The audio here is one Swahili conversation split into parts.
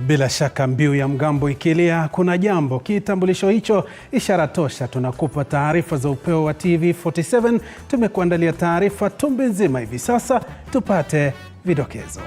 Bila shaka mbiu ya mgambo ikilia kuna jambo. Kitambulisho hicho ishara tosha. Tunakupa taarifa za upeo wa TV47. Tumekuandalia taarifa tumbi nzima hivi sasa, tupate vidokezo.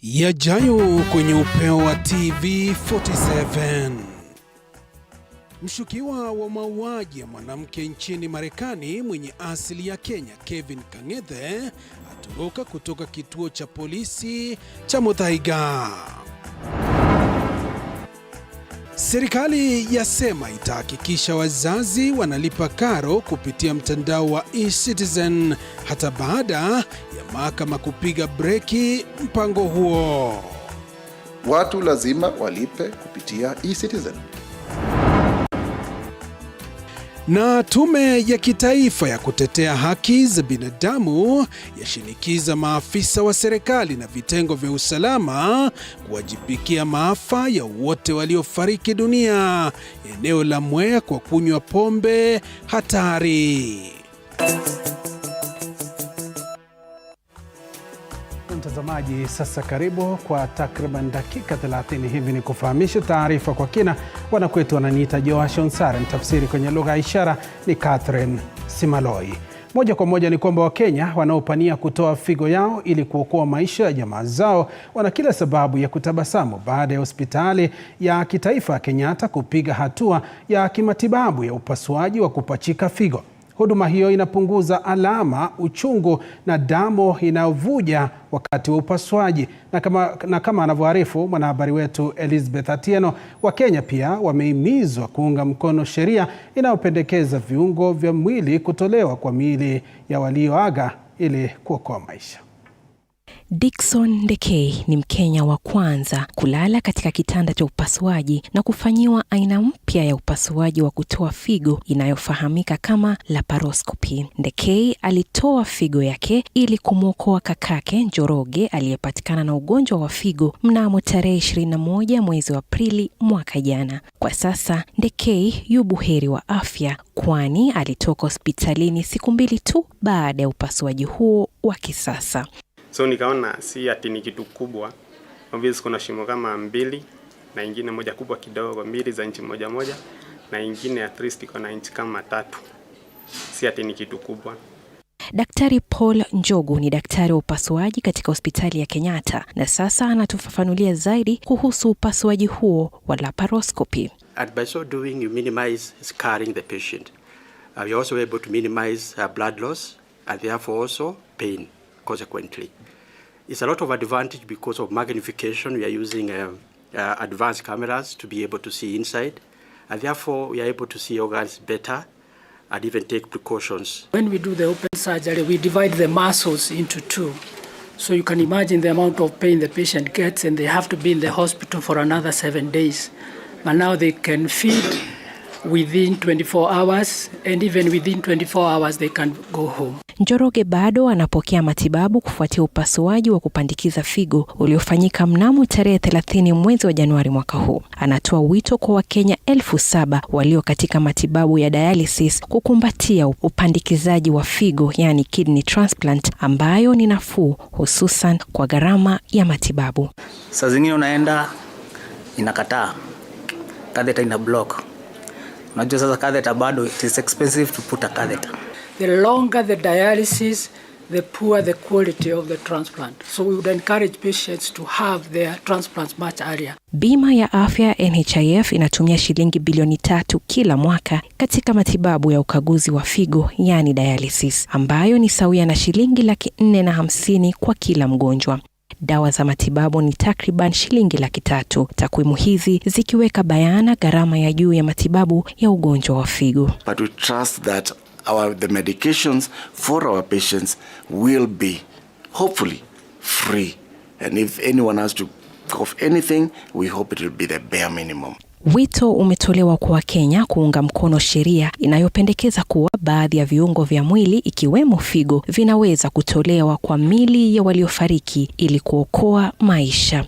Yajayo kwenye upeo wa TV47. Mshukiwa wa mauaji ya mwanamke nchini Marekani mwenye asili ya Kenya, Kevin Kang'ethe, atoroka kutoka kituo cha polisi cha Muthaiga. Serikali yasema itahakikisha wazazi wanalipa karo kupitia mtandao wa eCitizen hata baada ya mahakama kupiga breki mpango huo. Watu lazima walipe kupitia eCitizen. Na tume ya kitaifa ya kutetea haki za binadamu yashinikiza maafisa wa serikali na vitengo vya usalama kuwajibikia maafa ya wote waliofariki dunia eneo la Mwea kwa kunywa pombe hatari. Mtazamaji, sasa karibu kwa takriban dakika 30 hivi ni kufahamisha taarifa kwa kina. Wanakwetu wananiita Joash Onsare, mtafsiri kwenye lugha ya ishara ni Catherine Simaloi. Moja kwa moja ni kwamba Wakenya wanaopania kutoa figo yao ili kuokoa maisha ya jamaa zao wana kila sababu ya kutabasamu baada ya hospitali ya kitaifa ya Kenyatta kupiga hatua ya kimatibabu ya upasuaji wa kupachika figo. Huduma hiyo inapunguza alama, uchungu na damu inayovuja wakati wa upasuaji. Na kama anavyoarifu mwanahabari wetu Elizabeth Atieno, Wakenya pia wamehimizwa kuunga mkono sheria inayopendekeza viungo vya mwili kutolewa kwa miili ya walioaga ili kuokoa maisha. Dickson Ndekei ni Mkenya wa kwanza kulala katika kitanda cha upasuaji na kufanyiwa aina mpya ya upasuaji wa kutoa figo inayofahamika kama laparoscopy. Ndekei alitoa figo yake ili kumwokoa kakake Njoroge aliyepatikana na ugonjwa wa figo mnamo tarehe 21 mwezi wa Aprili mwaka jana. Kwa sasa Ndekei yu buheri wa afya, kwani alitoka hospitalini siku 2 tu baada ya upasuaji huo wa kisasa. So nikaona si ati ni kitu kubwa. Obviously kuna shimo kama 2 na ingine moja kubwa kidogo, 2 za inchi moja na ingine at least iko na inchi kama 3. Si ati ni kitu kubwa. Daktari Paul Njogu ni daktari wa upasuaji katika hospitali ya Kenyatta na sasa anatufafanulia zaidi kuhusu upasuaji huo wa laparoscopy. And by so doing you minimize scarring the patient. You're also able to minimize blood loss and therefore also pain. Consequently, it's a lot of advantage because of magnification. We are using advanced cameras to be able to see inside, and therefore we are able to see organs better and even take precautions. When we do the open surgery, we divide the muscles into 2. So you can imagine the amount of pain the patient gets, and they have to be in the hospital for another 7 days. But now they can feed within 24 hours, and even within 24 hours they can go home. Njoroge bado anapokea matibabu kufuatia upasuaji wa kupandikiza figo uliofanyika mnamo tarehe 30 mwezi wa Januari mwaka huu. Anatoa wito kwa Wakenya 7,000 walio katika matibabu ya dialysis kukumbatia upandikizaji wa figo, yani kidney transplant, ambayo ni nafuu hususan kwa gharama ya matibabu. Saa zingine unaenda inakataa, catheter ina block. Unajua sasa catheter bado it is expensive to put a catheter. The longer the dialysis, the poorer the quality of the transplant. So we would encourage patients to have their transplants much earlier. Bima ya afya NHIF inatumia shilingi bilioni 3 kila mwaka katika matibabu ya ukaguzi wa figo, yani dialysis, ambayo ni sawia na shilingi 450,000 kwa kila mgonjwa. Dawa za matibabu ni takriban shilingi 300,000. Takwimu hizi zikiweka bayana gharama ya juu ya matibabu ya ugonjwa wa figo. But we trust that the medications for our patients will be hopefully free, and if anyone has to cough anything, we hope it will be the bare minimum. Wito umetolewa kwa Wakenya kuunga mkono sheria inayopendekeza kuwa baadhi ya viungo vya mwili ikiwemo figo vinaweza kutolewa kwa miili ya waliofariki ili kuokoa maisha.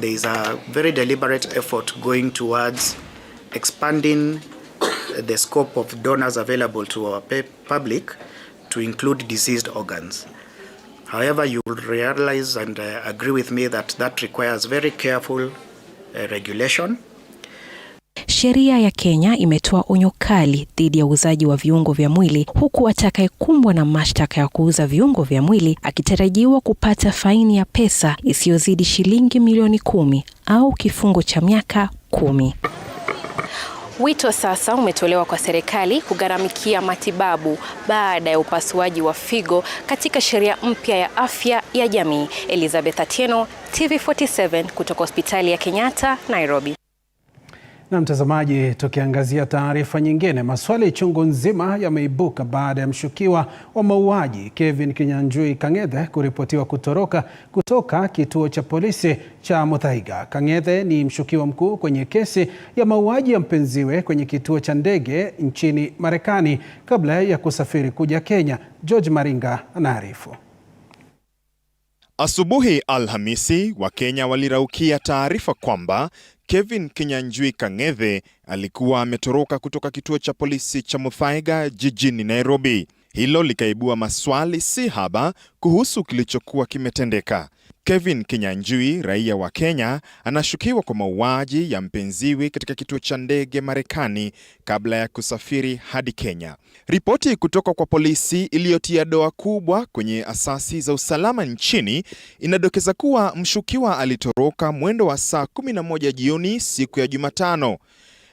There is a very deliberate effort going towards expanding the scope of donors available to our public to include diseased organs. However, you will realize and agree with me that that requires very careful regulation. Sheria ya Kenya imetoa onyo kali dhidi ya uuzaji wa viungo vya mwili, huku atakayekumbwa na mashtaka ya kuuza viungo vya mwili akitarajiwa kupata faini ya pesa isiyozidi shilingi milioni 10 au kifungo cha miaka 10. Wito sasa umetolewa kwa serikali kugharamikia matibabu baada ya upasuaji wa figo katika sheria mpya ya afya ya jamii. Elizabeth Atieno, TV47 kutoka hospitali ya Kenyatta, Nairobi. Na mtazamaji, tukiangazia taarifa nyingine, maswali chungu nzima yameibuka baada ya mshukiwa wa mauaji Kevin Kinyanjui Kang'ethe kuripotiwa kutoroka kutoka kituo cha polisi cha Muthaiga. Kang'ethe ni mshukiwa mkuu kwenye kesi ya mauaji ya mpenziwe kwenye kituo cha ndege nchini Marekani kabla ya kusafiri kuja Kenya. George Maringa anaarifu. Asubuhi Alhamisi, Wakenya waliraukia taarifa kwamba Kevin Kinyanjui Kang'ethe alikuwa ametoroka kutoka kituo cha polisi cha Muthaiga jijini Nairobi. Hilo likaibua maswali si haba kuhusu kilichokuwa kimetendeka. Kevin Kinyanjui, raia wa Kenya, anashukiwa kwa mauaji ya mpenziwe katika kituo cha ndege Marekani kabla ya kusafiri hadi Kenya. Ripoti kutoka kwa polisi iliyotia doa kubwa kwenye asasi za usalama nchini inadokeza kuwa mshukiwa alitoroka mwendo wa saa 11 jioni siku ya Jumatano.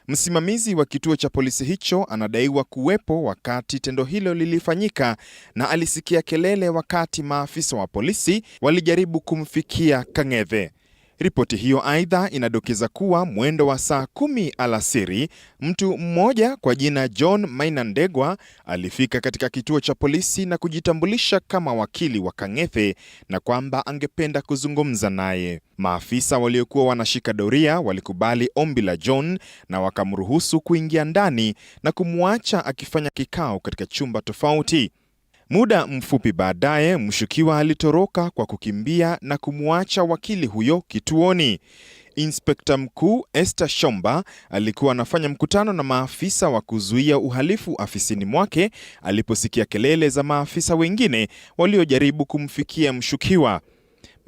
Msimamizi wa kituo cha polisi hicho anadaiwa kuwepo wakati tendo hilo lilifanyika na alisikia kelele wakati maafisa wa polisi walijaribu kumfikia Kang'ethe. Ripoti hiyo aidha inadokeza kuwa mwendo wa saa 10 alasiri, mtu mmoja kwa jina John Maina Ndegwa alifika katika kituo cha polisi na kujitambulisha kama wakili wa Kang'ethe na kwamba angependa kuzungumza naye. Maafisa waliokuwa wanashika doria walikubali ombi la John na wakamruhusu kuingia ndani na kumwacha akifanya kikao katika chumba tofauti. Muda mfupi baadaye, mshukiwa alitoroka kwa kukimbia na kumwacha wakili huyo kituoni. Inspekta mkuu Esther Shomba alikuwa anafanya mkutano na maafisa wa kuzuia uhalifu afisini mwake aliposikia kelele za maafisa wengine waliojaribu kumfikia mshukiwa.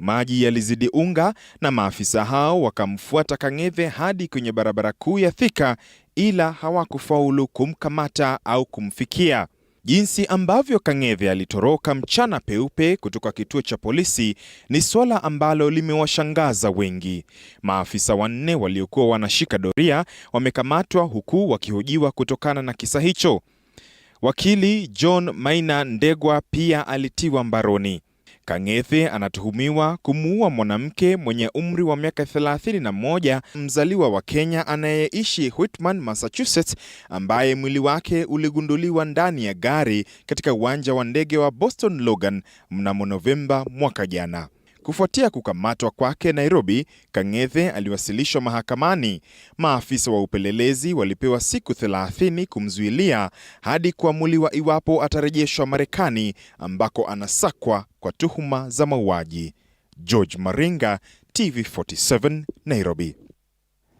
Maji yalizidi unga na maafisa hao wakamfuata Kang'ethe hadi kwenye barabara kuu ya Thika, ila hawakufaulu kumkamata au kumfikia. Jinsi ambavyo Kang'ethe alitoroka mchana peupe kutoka kituo cha polisi ni swala ambalo limewashangaza wengi. Maafisa 4 waliokuwa wanashika doria wamekamatwa huku wakihojiwa kutokana na kisa hicho. Wakili John Maina Ndegwa pia alitiwa mbaroni. Kang'ethe anatuhumiwa kumuua mwanamke mwenye umri wa miaka 31, mzaliwa wa Kenya anayeishi Whitman, Massachusetts, ambaye mwili wake uligunduliwa ndani ya gari katika uwanja wa ndege wa Boston Logan mnamo Novemba mwaka jana. Kufuatia kukamatwa kwake Nairobi, Kang'ethe aliwasilishwa mahakamani. Maafisa wa upelelezi walipewa siku 30 kumzuilia hadi kuamuliwa iwapo atarejeshwa Marekani ambako anasakwa kwa tuhuma za mauaji. George Maringa, TV47, Nairobi.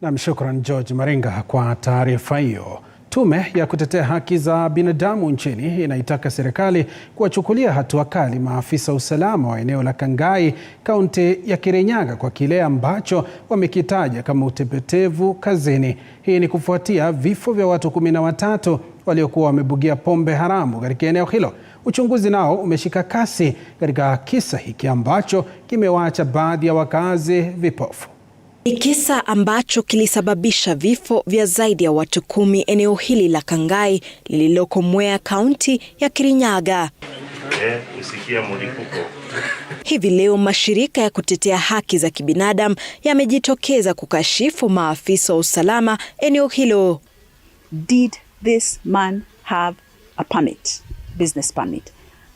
Na shukran George Maringa kwa taarifa hiyo. Tume ya kutetea haki za binadamu nchini inaitaka serikali kuwachukulia hatua kali maafisa usalama wa eneo la Kangai, kaunti ya Kirinyaga kwa kile ambacho wamekitaja kama utepetevu kazini. Hii ni kufuatia vifo vya watu 13 waliokuwa wamebugia pombe haramu katika eneo hilo. Uchunguzi nao umeshika kasi katika kisa hiki ambacho kimewaacha baadhi ya wakazi vipofu. Ni kisa ambacho kilisababisha vifo vya zaidi ya watu 10 eneo hili la Kangai lililoko Mwea, kaunti ya Kirinyaga. Hivi leo mashirika ya kutetea haki za kibinadamu yamejitokeza kukashifu maafisa wa usalama eneo hilo. Did this man have a permit, business permit?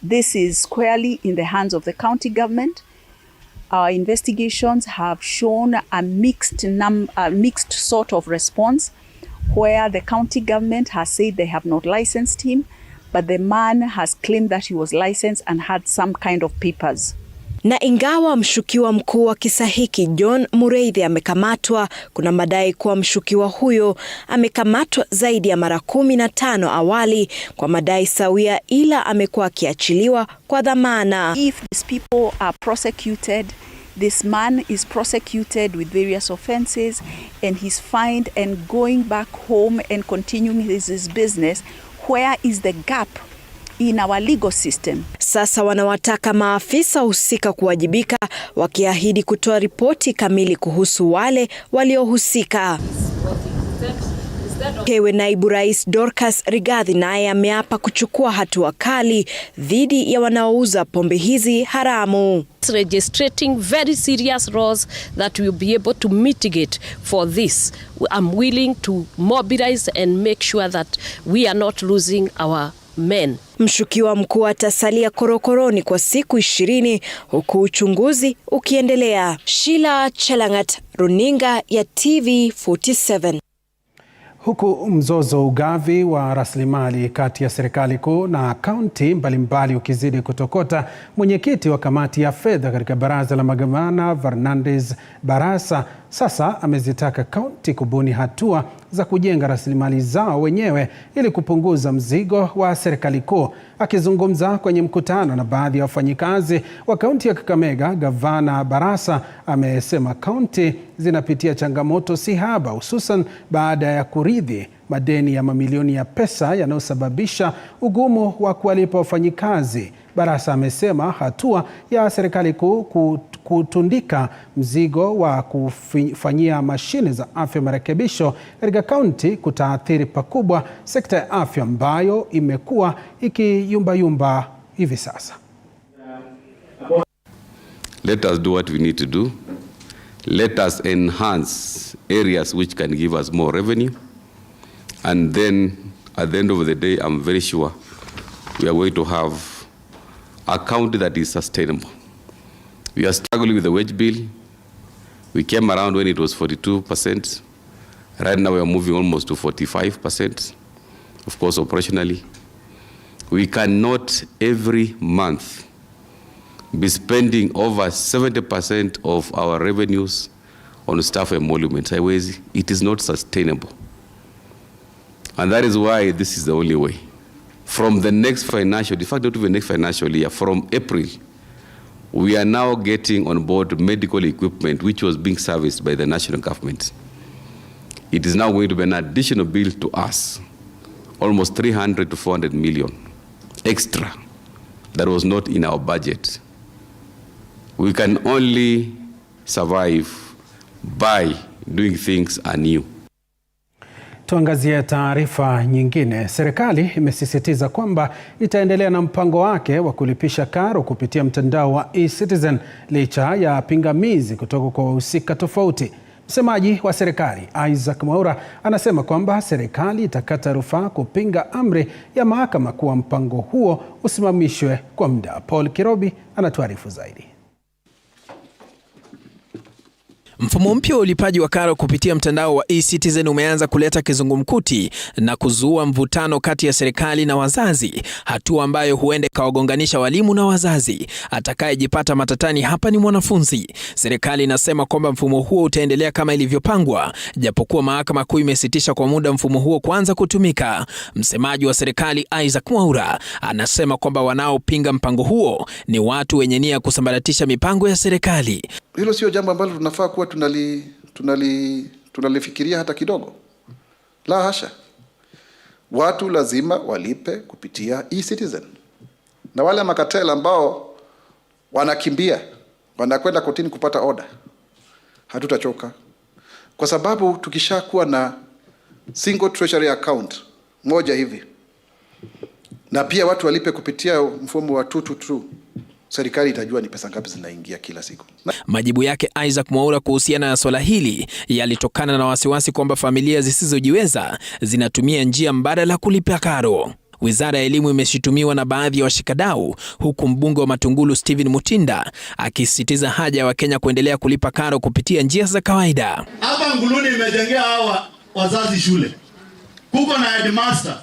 This is squarely in the hands of the county government. Our investigations have shown a mixed sort of response, where the county government has said they have not licensed him, but the man has claimed that he was licensed and had some kind of papers. Na ingawa mshukiwa mkuu wa kisa hiki John Mureithi amekamatwa, kuna madai kuwa mshukiwa huyo amekamatwa zaidi ya mara 15 awali kwa madai sawia, ila amekuwa akiachiliwa kwa dhamana. If these people are prosecuted, this man is prosecuted with various offenses and he's fined and going back home and continuing his business, where is the gap in our legal system? Sasa wanawataka maafisa husika kuwajibika, wakiahidi kutoa ripoti kamili kuhusu wale waliohusika. Kewe naibu rais Dorcas Rigathi naye ameapa kuchukua hatua kali dhidi ya wanaouza pombe hizi haramu. Registrating very serious laws that will be able to mitigate for this. I'm willing to mobilize and make sure that we are not losing our men. Mshukiwa mkuu atasalia korokoroni kwa siku 20 huku uchunguzi ukiendelea. Sheila Chelangat, runinga ya TV47. Huku mzozo ugavi wa rasilimali kati ya serikali kuu na kaunti mbalimbali ukizidi kutokota, mwenyekiti wa kamati ya fedha katika baraza la magavana Fernandez Barasa sasa amezitaka kaunti kubuni hatua za kujenga rasilimali zao wenyewe ili kupunguza mzigo wa serikali kuu. Akizungumza kwenye mkutano na baadhi ya wafanyikazi wa kaunti ya Kakamega, gavana Barasa amesema kaunti zinapitia changamoto si haba, hususan baada ya kuridhi madeni ya mamilioni ya pesa yanayosababisha ugumu wa kuwalipa wafanyikazi. Barasa amesema hatua ya serikali kuu kutundika mzigo wa kufanyia mashine za afya marekebisho katika kaunti kutaathiri pakubwa sekta ya afya ambayo imekuwa ikiyumbayumba hivi sasa. Let us do what we need to do. Let us enhance areas which can give us more revenue. And then at the end of the day, I'm very sure we are going to have a county that is sustainable. We are struggling with the wage bill. We came around when it was 42%. Right now we are moving almost to 45%. Of course, operationally. We cannot every month be spending over 70% of our revenues on staff emoluments. It is not sustainable. And that is why this is the only way. From the next financial, in fact, not even next financial year, from April, we are now getting on board medical equipment which was being serviced by the national government. It is now going to be an additional bill to us, almost 300 to 400 million extra that was not in our budget. We can only survive by doing things anew. Tuangazie taarifa nyingine. Serikali imesisitiza kwamba itaendelea na mpango wake wa kulipisha karo kupitia mtandao wa eCitizen licha ya pingamizi kutoka kwa wahusika tofauti. Msemaji wa serikali Isaac Mwaura anasema kwamba serikali itakata rufaa kupinga amri ya mahakama kuwa mpango huo usimamishwe kwa muda. Paul Kirobi anatuarifu zaidi. Mfumo mpya wa ulipaji wa karo kupitia mtandao wa eCitizen umeanza kuleta kizungumkuti na kuzua mvutano kati ya serikali na wazazi, hatua ambayo huenda kawagonganisha walimu na wazazi. Atakayejipata matatani hapa ni mwanafunzi. Serikali inasema kwamba mfumo huo utaendelea kama ilivyopangwa, japokuwa mahakama kuu imesitisha kwa muda mfumo huo kuanza kutumika. Msemaji wa serikali Isaac Mwaura anasema kwamba wanaopinga mpango huo ni watu wenye nia kusambaratisha mipango ya serikali. Hilo sio jambo ambalo tunafaa kuwa tunalifikiria hata kidogo. La hasha. Watu lazima walipe kupitia eCitizen. Na wale makatela ambao wanakimbia, wanakwenda kotini kupata order, hatutachoka. Kwa sababu tukishakuwa na single treasury account moja hivi, na pia watu walipe kupitia mfumo wa 222, serikali itajua ni pesa ngapi zinaingia kila siku. Majibu yake Isaac Mwaura kuhusiana na swala hili yalitokana na wasiwasi kwamba familia zisizojiweza zinatumia njia mbadala kulipa karo. Wizara ya Elimu imeshitumiwa na baadhi ya washikadau, huku mbunge wa Matungulu Stephen Mutinda akisisitiza haja ya Wakenya kuendelea kulipa karo kupitia njia za kawaida. Hapa Nguluni imejengea hawa wazazi shule. Kuko na headmaster.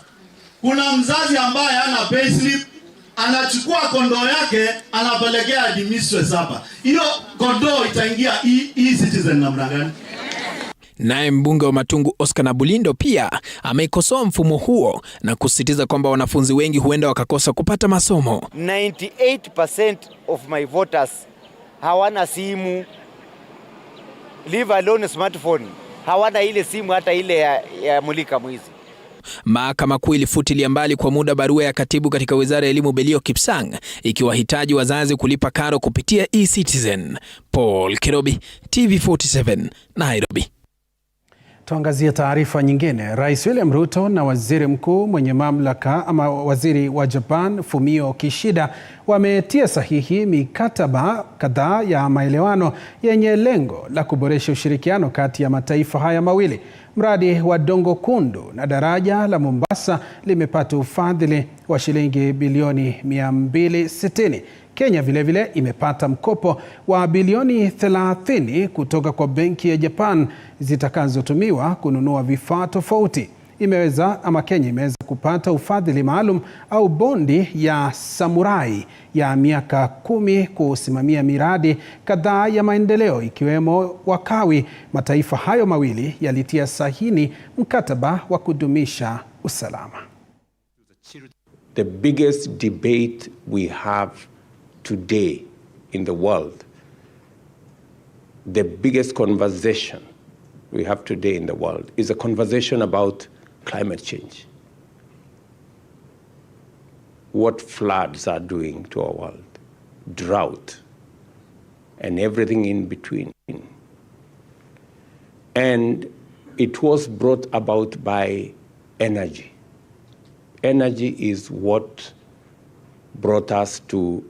Kuna mzazi ambaye hana payslip, anachukua kondoo yake anapelekea administrator hapa. Hiyo kondoo itaingia e-citizen namna gani? Naye mbunge wa Matungu Oscar Nabulindo pia ameikosoa mfumo huo na kusisitiza kwamba wanafunzi wengi huenda wakakosa kupata masomo. 98% of my voters hawana simu, leave alone smartphone. Hawana ile simu hata ile ya mulika mwizi. Mahakama Kuu ilifutilia mbali kwa muda barua ya katibu katika Wizara ya Elimu Belio Kipsang ikiwahitaji wazazi kulipa karo kupitia eCitizen. Paul Kirobi, TV47, Nairobi. Tuangazie taarifa nyingine. Rais William Ruto na waziri mkuu mwenye mamlaka ama waziri wa Japan Fumio Kishida wametia sahihi mikataba kadhaa ya maelewano yenye lengo la kuboresha ushirikiano kati ya mataifa haya mawili. Mradi wa Dongo Kundu na daraja la Mombasa limepata ufadhili wa shilingi bilioni 260. Kenya vilevile imepata mkopo wa bilioni 30 kutoka kwa benki ya Japan zitakazotumiwa kununua vifaa tofauti. Kenya imeweza kupata ufadhili maalum au bondi ya samurai ya miaka 10 kusimamia miradi kadhaa ya maendeleo ikiwemo Wakawi. Mataifa hayo mawili yalitia sahini mkataba wa kudumisha usalama. The biggest debate we have today in the world, the biggest conversation we have today in the world is a conversation about climate change. What floods are doing to our world, drought, and everything in between. And it was brought about by energy. Energy is what brought us to